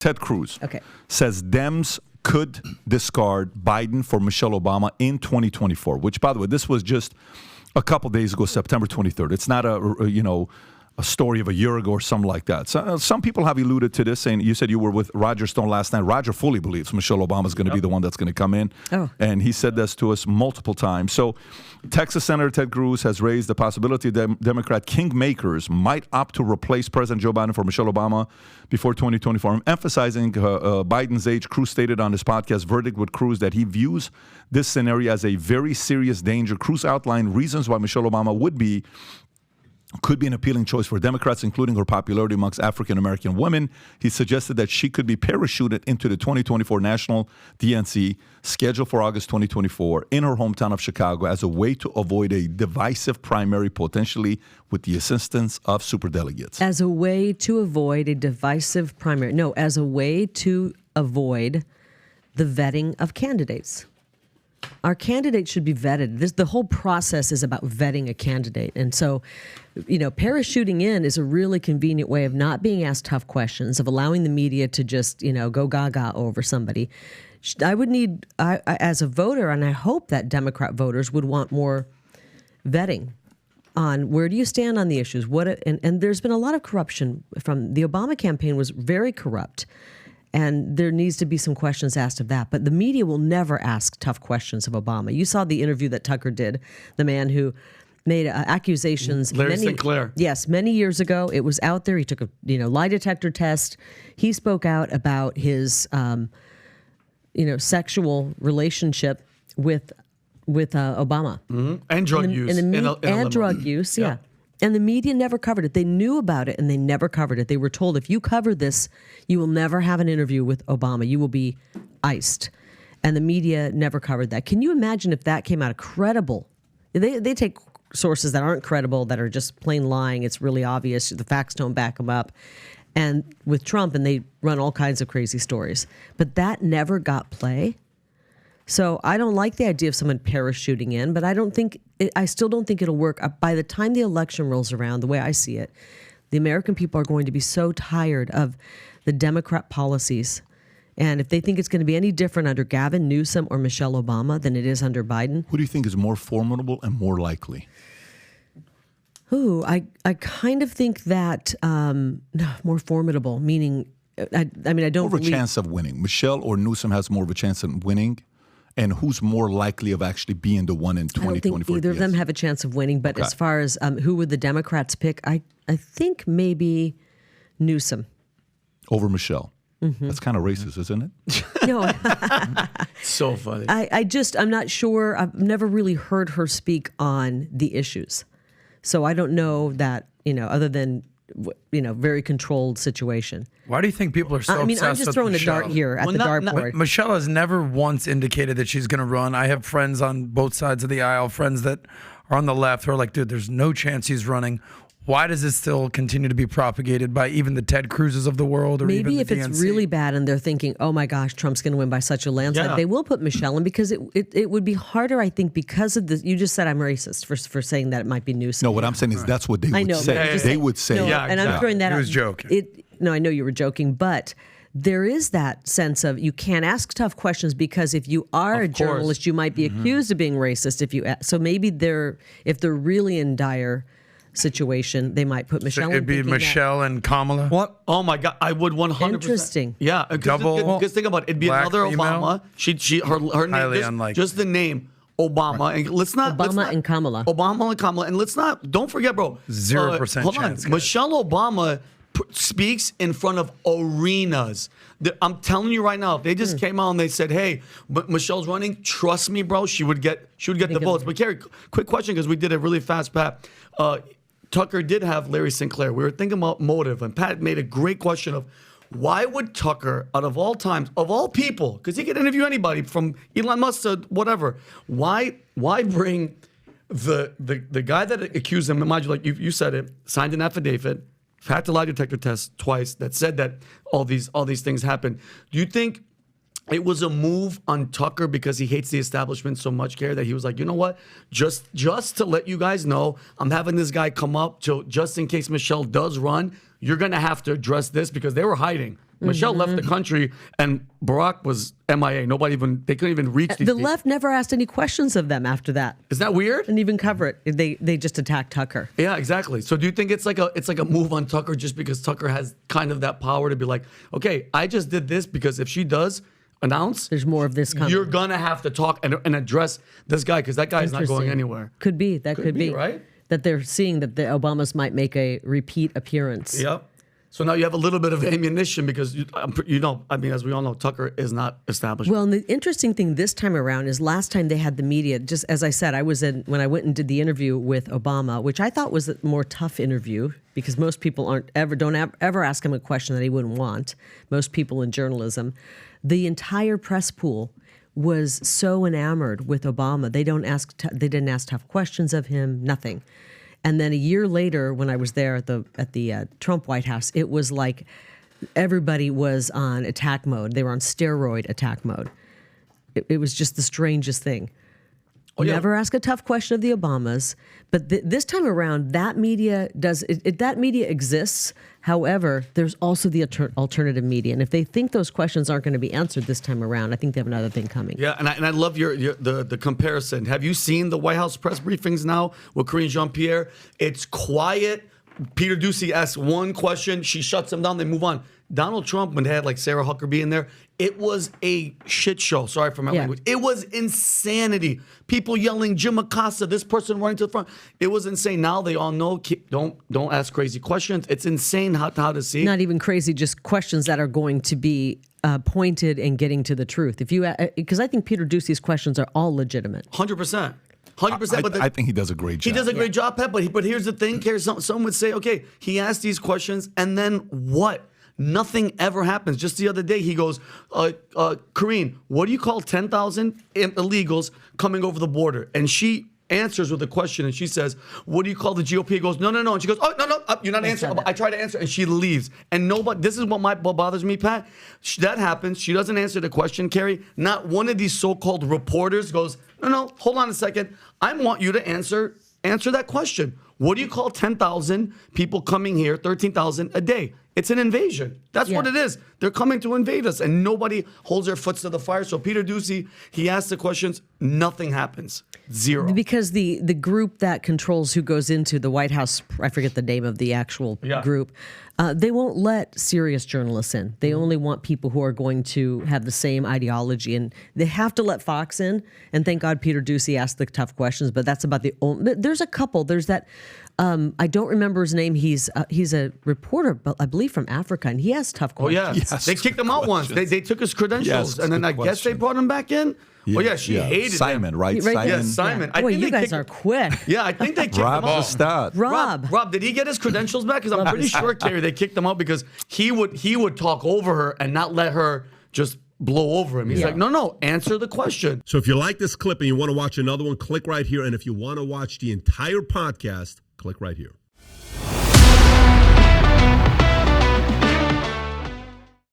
Ted Cruz Okay. says Dems could discard Biden for Michelle Obama in 2024, which, by the way, this was just a couple days ago, September 23rd. It's not a story of a year ago or something like that. So, some people have alluded to this, and you said you were with Roger Stone last night. Roger fully believes Michelle Obama is going to be the one that's going to come in. Oh. And he said this to us multiple times. So Texas Senator Ted Cruz has raised the possibility that Democrat kingmakers might opt to replace President Joe Biden for Michelle Obama before 2024. Emphasizing Biden's age, Cruz stated on his podcast, Verdict with Cruz, that he views this scenario as a very serious danger. Cruz outlined reasons why Michelle Obama could be an appealing choice for Democrats, including her popularity amongst African-American women. He suggested that she could be parachuted into the 2024 national DNC, scheduled for August 2024, in her hometown of Chicago as a way to avoid a divisive primary, potentially with the assistance of superdelegates. As a way to avoid a divisive primary. No, as a way to avoid the vetting of candidates. Our candidates should be vetted. The whole process is about vetting a candidate. And so, parachuting in is a really convenient way of not being asked tough questions, of allowing the media to just, go gaga over somebody. I would need, as a voter, and I hope that Democrat voters would want more vetting on where do you stand on the issues. And there's been a lot of corruption from the Obama campaign was very corrupt. And there needs to be some questions asked of that. But the media will never ask tough questions of Obama. You saw the interview that Tucker did, the man who made accusations. Larry Sinclair. Yes, many years ago. It was out there. He took a lie detector test. He spoke out about his sexual relationship with Obama. Mm-hmm. And drug use. Drug use, yeah. And the media never covered it. They knew about it, and they never covered it. They were told, if you cover this, you will never have an interview with Obama. You will be iced. And the media never covered that. Can you imagine if that came out of credible? They take sources that aren't credible, that are just plain lying. It's really obvious. The facts don't back them up. And with Trump, and they run all kinds of crazy stories. But that never got play. So I don't like the idea of someone parachuting in, but I still don't think it'll work. By the time the election rolls around, the way I see it, the American people are going to be so tired of the Democrat policies. And if they think it's going to be any different under Gavin Newsom or Michelle Obama than it is under Biden. Who do you think is more formidable and more likely? I kind of think that more formidable, meaning, I don't More of a chance of winning. Michelle or Newsom has more of a chance of winning. And who's more likely of actually being the one in 2024? I don't think either of them have a chance of winning. But as far as who would the Democrats pick, I think maybe Newsom. Over Michelle. Mm-hmm. That's kind of racist, isn't it? No. So funny. I'm not sure. I've never really heard her speak on the issues. So I don't know that, other than, very controlled situation. Why do you think people are so obsessed with I'm just throwing Michelle? a dart here at the dartboard. Michelle has never once indicated that she's going to run. I have friends on both sides of the aisle, friends that are on the left who are like, dude, there's no chance he's running. Why does it still continue to be propagated by even the Ted Cruzes of the world? Or Maybe even if the it's DNC? really bad and they're thinking, oh my gosh, Trump's going to win by such a landslide, they will put Michelle in because it would be harder, I think, because of this. You just said I'm racist for saying that it might be Newsom. No, what I'm saying is that's what they would say. But They would say. No, Yeah, and I'm throwing that out. He was joking. No, I know you were joking, but there is that sense of you can't ask tough questions because if you are a journalist, you might be accused of being racist. So maybe if they're really in dire situation, they might put Michelle. So it'd be Michelle and Kamala. What? Oh my God! I would 100%. Interesting. Yeah, because think about it. It'd be another Obama. Her name. Unlikely. Just the name Obama, and Obama and Kamala. Obama and Kamala, and don't forget, bro. 0% hold chance. on, Michelle Obama speaks in front of arenas. I'm telling you right now, if they just came out and they said, "Hey, Michelle's running," trust me, bro, she would get the votes. But Kari, quick question because we did it really fast, Pat. Tucker did have Larry Sinclair. We were thinking about motive, and Pat made a great question of why would Tucker, out of all times, of all people, because he could interview anybody from Elon Musk to whatever, why bring the guy that accused him, mind you, like you said it, signed an affidavit, had to lie detector test twice that said that all these things happened. Do you think it was a move on Tucker because he hates the establishment so much, Kari, that he was like, you know what? Just to let you guys know, I'm having this guy come up just in case Michelle does run. You're going to have to address this because they were hiding. Michelle left the country and Barack was MIA. They couldn't even reach these The people. left never asked any questions of them after that. Isn't that weird? Didn't even cover it. They just attacked Tucker. Yeah, exactly. So do you think it's like a move on Tucker just because Tucker has kind of that power to be like, okay, I just did this because if she does announce, There's more of this coming. you're gonna have to talk and address this guy because that guy is not going Interesting. anywhere. Could be. That could be. Right? That they're seeing that the Obamas might make a repeat appearance. Yep. So now you have a little bit of ammunition because as we all know, Tucker is not established. Well, and the interesting thing this time around is last time they had the media, just as I said, when I went and did the interview with Obama, which I thought was a more tough interview because most people don't ever ask him a question that he wouldn't want. Most people in journalism, the entire press pool was so enamored with Obama. They didn't ask tough questions of him, nothing. And then a year later, when I was there at the Trump White House, it was like everybody was on attack mode. They were on steroid attack mode. It was just the strangest thing. Oh, yeah. Never ask a tough question of the Obamas, but this time around, that media that media exists. However, there's also the alternative media, and if they think those questions aren't going to be answered this time around, I think they have another thing coming. Yeah, and I love the comparison. Have you seen the White House press briefings now with Karine Jean-Pierre? It's quiet. Peter Doocy asks one question, she shuts him down, they move on. Donald Trump, when they had like Sarah Huckabee in there, it was a shit show. Sorry for my language. It was insanity. People yelling, Jim Acosta, this person running to the front. It was insane. Now they all know, don't ask crazy questions. It's insane how to see. Not even crazy, just questions that are going to be pointed and getting to the truth. Because I think Peter Doocy's questions are all legitimate. 100%. 100%. But I think he does a great job. He does a great job, Pep. But here's the thing, Kari. Someone would say, okay, he asked these questions, and then what? Nothing ever happens. Just the other day, he goes, Karine, what do you call 10,000 illegals coming over the border? And she answers with a question, and she says, what do you call the GOP? He goes, no. And she goes, oh, no, you're not answering. I try to answer, and she leaves. And nobody, this is what bothers me, Pat. That happens. She doesn't answer the question, Kari. Not one of these so-called reporters goes, no, hold on a second. I want you to answer that question. What do you call 10,000 people coming here, 13,000 a day? It's an invasion. That's what it is. They're coming to invade us, and nobody holds their foot to the fire. So Peter Doocy, he asks the questions, nothing happens. Zero. Because the group that controls who goes into the White House, I forget the name of the actual group, they won't let serious journalists in. They only want people who are going to have the same ideology, and they have to let Fox in. And thank God Peter Doocy asked the tough questions, but that's about the only. There's a couple. There's that. I don't remember his name. He's a reporter, but I believe from Africa, and he has tough questions. Oh, yeah. Yes, they kicked him out once. They took his credentials, and then I guess they brought him back in. Yeah, she hated Simon, him. right? Right. Simon. Yes, Simon. Boy, you guys are quick. Yeah, I think they kicked him Rob out. the stud. Rob, did he get his credentials back? Because I'm pretty sure, Kari, they kicked him out because he would talk over her and not let her just blow over him. He's like, no, answer the question. So if you like this clip and you want to watch another one, click right here. And if you want to watch the entire podcast, click right here.